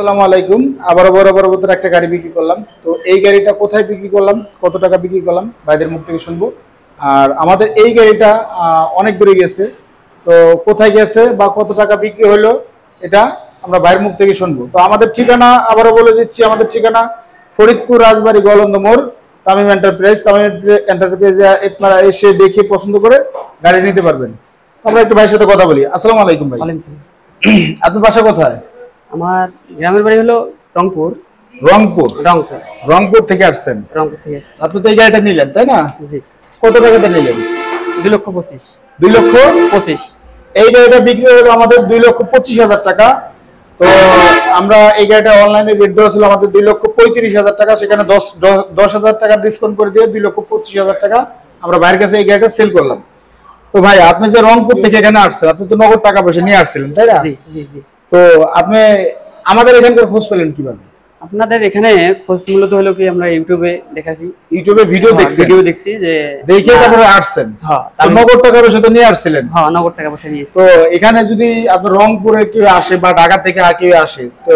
আসসালামু আলাইকুম। আবারও বরাবর একটা গাড়ি বিক্রি করলাম। তো এই গাড়িটা কোথায় বিক্রি করলাম, কত টাকা বিক্রি করলাম, ভাইদের মুখ থেকে শুনবো। আর আমাদের এই গাড়িটা অনেক দূরে গেছে, তো কোথায় গেছে বা কত টাকা বিক্রি হলো এটা আমরা ভাইয়ের মুখ থেকে শুনবো। তো আমাদের ঠিকানা আবারও বলে দিচ্ছি, আমাদের ঠিকানা ফরিদপুর রাজবাড়ী গলন্দ মোড়, তামিম এন্টারপ্রাইজ। তামিম এন্টারপ্রাইজে আপনারা এসে দেখে পছন্দ করে গাড়ি নিতে পারবেন। আমরা একটু ভাইয়ের সাথে কথা বলি। আসসালামু আলাইকুম ভাই। আপনার বাসা কোথায়? আমার গ্রামের বাড়ি হলো রংপুর। রংপুর? রংপুর থেকে আসছেন? রংপুর থেকে আসছি। আপনি তো এই গাড়িটা নিলেন তাই না? জি। কত টাকাতে নিলেন? 2,25,000। 2,25,000। এই গাড়িটা বিক্রি হলো আমাদের 2,25,000 টাকা। তো আমরা এই গাড়িটা অনলাইনে রেট দেওয়া ছিল আমাদের 2,35,000 টাকা, সেখানে 10,000 টাকা ডিসকাউন্ট করে দিয়ে 2,25,000 টাকা আমরা ভাইয়ের কাছে এই গাড়িটা সেল করলাম। তো ভাই, আপনি যে রংপুর থেকে এখানে আসছেন, আপনি তো নগদ টাকা পয়সা নিয়ে আসছিলেন তাই না? জি জি জি। তো আপনি আমাদের এখানকার খোঁজ পেলেন কিভাবে? আপনাদের এখানে খোঁজ মূলত হলো কি, আমরা ইউটিউবে দেখাছি, ইউটিউবে ভিডিও দেখছি যে দেখে তারপরে আসছেন। হ্যাঁ, নগদ টাকা পয়সা তো নিয়ে আসছিলেন? হ্যাঁ, নগদ টাকা পয়সা নিয়েছি। তো এখানে যদি আপনার রংপুরে কেউ আসে বা ঢাকা থেকে কেউ আসে, তো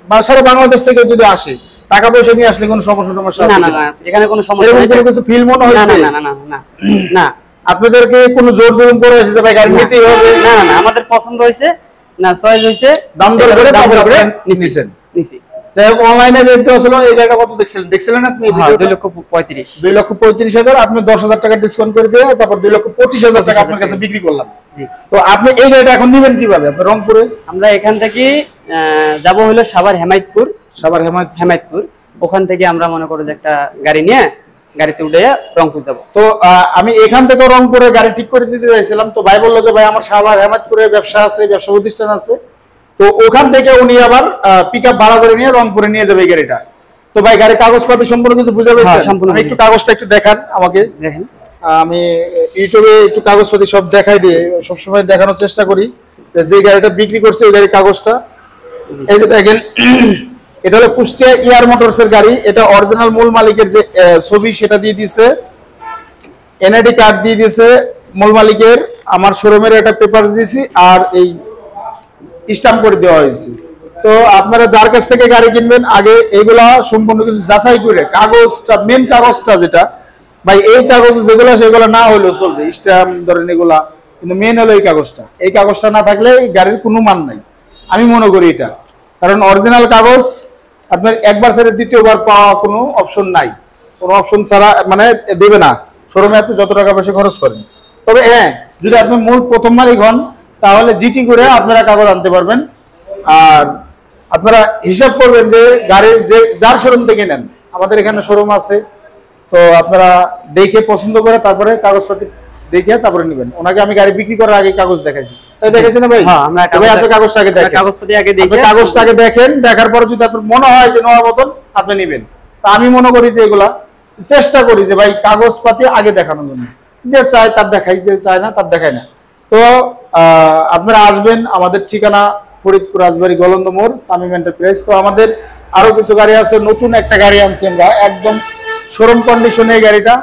বা সারা বাংলাদেশ থেকে যদি আসে, টাকা পয়সা নিয়ে আসলে কোনো সমস্যা না আছে? না না, এখানে কোনো সমস্যা নেই। কোনো কিছু ফিল মনে হচ্ছে? না না না না না। আপনাদেরকে কোনো জোর জুলুম করে এসেছে ভাই গাড়ি নিতেই হবে? না না না, আমাদের পছন্দ হয়েছে, না চয়েস হয়েছে, দাম দর করে নিছেন। যাই হোক, অনলাইনে রেট দেওয়া ছিল। এই গাড়িটা কত দেখছিলেন আপনি? 2,35,000। 2,35,000। আপনি 10,000 টাকা ডিসকাউন্ট করে দিয়ে তারপর 2,25,000 টাকা আপনার কাছে বিক্রি করলাম। তো আপনি এই গাড়িটা এখন নেবেন কিভাবে? আপনার রংপুরে আমরা এখান থেকে যাব হলো সাভার হেমায়তপুর। হেমায়তপুর ওখান থেকে আমরা মনে করো যে একটা গাড়ি নিয়ে গাড়িতে উঠে রংপুর যাব। তো আমি এখান থেকে রংপুরে গাড়ি ঠিক করে দিতে চাইছিলাম। তো ভাই বললো যে ভাই আমার সাভার হেমায়তপুরে ব্যবসা আছে, ব্যবসা প্রতিষ্ঠান আছে, তো ওখান থেকে উনি আবার পিকআপ ভাড়া করে নিয়ে রংপুরে নিয়ে যাবে এই গাড়িটা। তো ভাই, গাড়ির কাগজপাতি সম্পূর্ণ কিছু বুঝা পেয়েছেন? একটু কাগজটা একটু দেখান আমাকে। দেখেন, আমি ইউটিউবে একটু কাগজপাতি সব দেখাই দিয়ে সবসময় দেখানোর চেষ্টা করি যে গাড়িটা বিক্রি করছে এই গাড়ির কাগজটা। এই যে দেখেন, এটা হলো কুষ্টিয়া ইয়ার মোটরস এর গাড়ি। এটা অরিজিনাল মূল মালিকের যে ছবি সেটা দিয়ে দিয়েছে, এনআইডি কার্ড দিয়ে দিয়েছে মূল মালিকের, আমার শোরুমের একটা পেপারস দিয়েছি, আর এই স্ট্যাম্প করে দেওয়া হয়েছে। তো আপনারা যার কাছ থেকে গাড়ি কিনবেন আগে এইগুলা সম্পূর্ণ কিছু যাচাই করে, কাগজটা মেন কাগজটা যেটা ভাই, এই কাগজ যেগুলো সেগুলো না হলেও চলবে, স্ট্যাম্প ধরেন এগুলা, কিন্তু মেন হলো এই কাগজটা। এই কাগজটা না থাকলে এই গাড়ির কোনো মান নাই, আমি মনে করি এটা। কারণ অরিজিনাল কাগজ আপনার একবার ছেড়ে দ্বিতীয়বার পাওয়া কোনো অপশন নাই, কোনো অপশন ছাড়া মানে দেবে না শোরুমে, আপনি যত টাকা পয়সা খরচ করেন। তবে হ্যাঁ, যদি আপনি মূল প্রথম মালিক হন তাহলে জিটি করে আপনারা কাগজ আনতে পারবেন। আর আপনারা হিসাব করবেন যে গাড়ির যে যার শোরুম থেকে নেন, আমাদের এখানে শোরুম আছে, তো আপনারা দেখে পছন্দ করে তারপরে কাগজপাতি দেখে তারপরে নেবেন। ওনাকে আমি গাড়ি বিক্রি করার আগে কাগজ দেখাইছি, তাই দেখাইছি না ভাই? হ্যাঁ, আমরা আপনি কাগজটা আগে দেখেন, কাগজপাতি আগে দেখে কাগজটা আগে দেখেন, দেখার পর যদি আপনার মনে হয় যে নেওয়ার মতন আপনি নেবেন। তা আমি মনে করি যে এগুলা চেষ্টা করি যে ভাই কাগজপাতি আগে দেখানোর জন্য, যে চায় তার দেখাই, যে চায় না তার দেখাই না। তো আপনারা আসবেন, আমাদের ঠিকানা ফরিদপুর রাজবাড়ী গলন্দ মোড়, তামিম এন্টারপ্রাইজ। তো আমাদের আরো কিছু গাড়ি আছে, নতুন একটা গাড়ি আনছি আমরা, একদম শোরুম কন্ডিশনে গাড়িটা,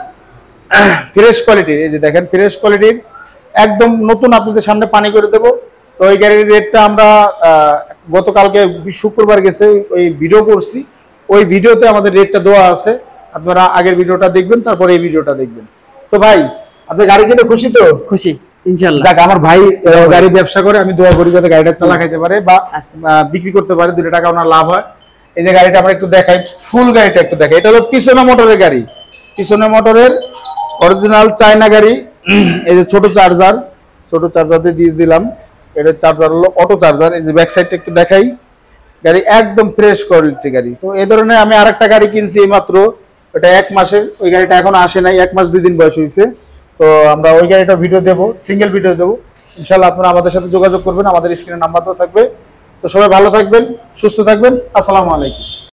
ফ্রেশ কোয়ালিটির। এই যে দেখেন, ফ্রেশ কোয়ালিটির একদম নতুন, আপনাদের সামনে পানি করে দেবো। তো এই গাড়ির রেটটা আমরা গতকালকে শুক্রবার গেছে ওই ভিডিও করছি, ওই ভিডিওতে আমাদের রেটটা দেওয়া আছে, আপনারা আগের ভিডিওটা দেখবেন, তারপরে এই ভিডিওটা দেখবেন। তো ভাই, আপনি গাড়ি কিনে খুশি তো? খুশি ইনশাআল্লাহ। যাক, আমার ভাই গাড়ি ব্যবসা করে, আমি দোয়া করি যাতে গাড়িটা চালা খাইতে পারে বা বিক্রি করতে পারে, 2 টাকা ওনার লাভ হয়। এই যে গাড়িটা আমরা একটু দেখাই, ফুল গাড়িটা একটু দেখাই। এটা হলো পিছনে মোটরের গাড়ি, পিছনে মোটরের অরিজিনাল চায়না গাড়ি। এই যে ছোট চার্জার দিয়ে দিলাম, এটা চার্জার হলো অটো চার্জার। এই যে ব্যাক সাইডটা একটু দেখাই, গাড়ি একদম ফ্রেশ কোয়ালিটি গাড়ি। তো এই ধরনের আমি আরেকটা গাড়ি কিনছি মাত্র, এটা 1 মাসের, ওই গাড়িটা এখন আসে নাই, 1 মাস 2 দিন বয়স হয়েছে। তো আমরা ওই গাড়িটা ভিডিও দেবো, সিঙ্গেল ভিডিও দেবো ইনশাল্লাহ। আপনারা আমাদের সাথে যোগাযোগ করবেন, আমাদের স্ক্রিনে নাম্বার তো থাকবে। তো সবাই ভালো থাকবেন, সুস্থ থাকবেন। আসসালামু আলাইকুম।